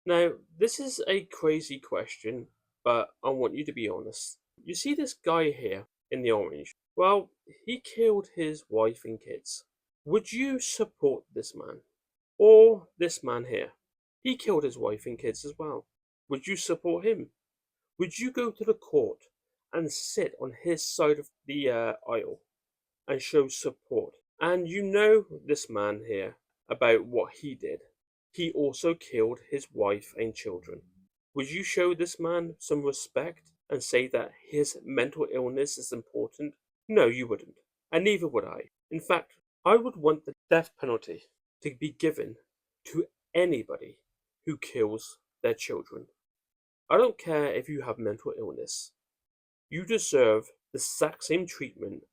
Now, this is a crazy question, but I want you to be honest. You see this guy here in the orange? Well, he killed his wife and kids. Would you support this man? Or this man here? He killed his wife and kids as well. Would you support him? Would you go to the court and sit on his side of the aisle and show support? And you know this man here about what he did. He also killed his wife and children. Would you show this man some respect and say that his mental illness is important? No, you wouldn't. And neither would I. In fact, I would want the death penalty to be given to anybody who kills their children. I don't care if you have mental illness. You deserve the exact same treatment.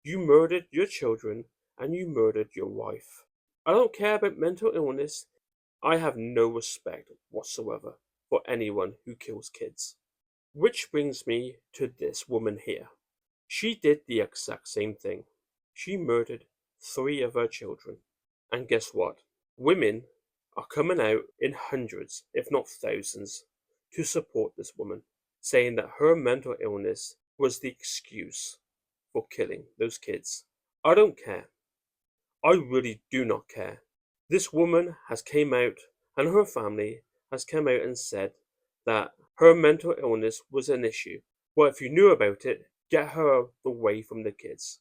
You murdered your children and you murdered your wife. I don't care about mental illness. I have no respect whatsoever for anyone who kills kids. Which brings me to this woman here. She did the exact same thing. She murdered 3 of her children. And guess what? Women are coming out in hundreds, if not thousands, to support this woman, saying that her mental illness was the excuse for killing those kids. I don't care. I really do not care. This woman has came out and her family has come out and said that her mental illness was an issue. Well, if you knew about it, get her away from the kids.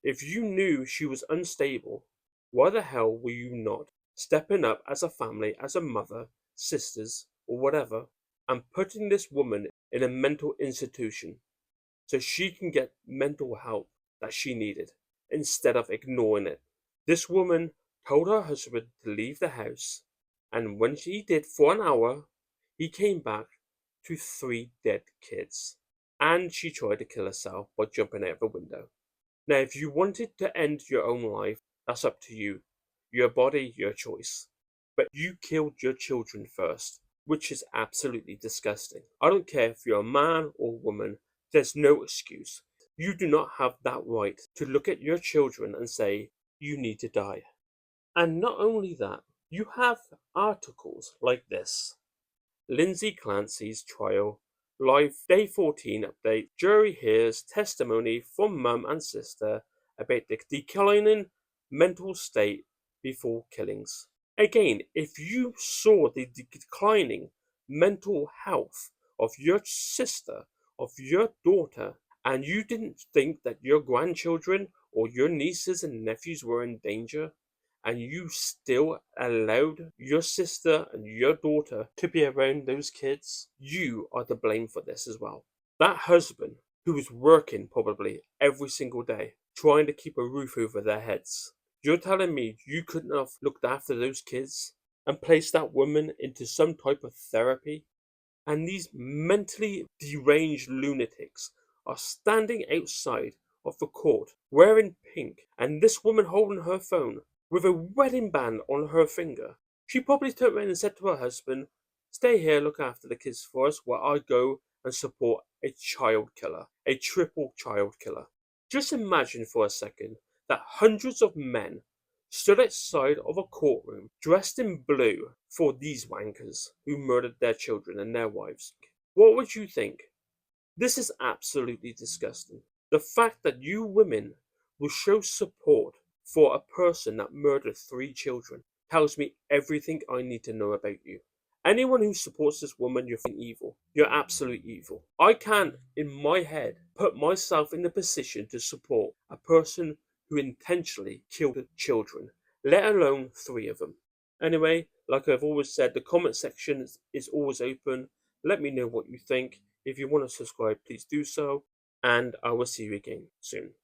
If you knew she was unstable, why the hell were you not stepping up as a family, as a mother, sisters, or whatever, and putting this woman in a mental institution so she can get mental help that she needed instead of ignoring it? This woman told her husband to leave the house, and when she did for an hour, he came back to 3 dead kids. And she tried to kill herself by jumping out of a window. Now, if you wanted to end your own life, that's up to you. Your body, your choice. But you killed your children first, which is absolutely disgusting. I don't care if you're a man or woman, there's no excuse. You do not have that right to look at your children and say, you need to die. And not only that, you have articles like this. Lindsay Clancy's trial, live day 14 update. Jury hears testimony from mum and sister about the declining mental state before killings. Again, if you saw the declining mental health of your sister, of your daughter, and you didn't think that your grandchildren or your nieces and nephews were in danger, and you still allowed your sister and your daughter to be around those kids, you are to blame for this as well. That husband who was working probably every single day, trying to keep a roof over their heads. You're telling me you couldn't have looked after those kids and placed that woman into some type of therapy? And these mentally deranged lunatics are standing outside of the court wearing pink, and this woman holding her phone with a wedding band on her finger. She probably turned around and said to her husband, "Stay here, look after the kids for us while I go and support a child killer, a triple child killer." Just imagine for a second that hundreds of men stood outside of a courtroom dressed in blue for these wankers who murdered their children and their wives. What would you think? This is absolutely disgusting. The fact that you women will show support for a person that murdered 3 children tells me everything I need to know about you. Anyone who supports this woman, you're evil. You're absolute evil. I can't, in my head, put myself in the position to support a person who intentionally killed children, let alone 3 of them. Anyway, like I've always said, the comment section is always open. Let me know what you think. If you want to subscribe, please do so. And I will see you again soon.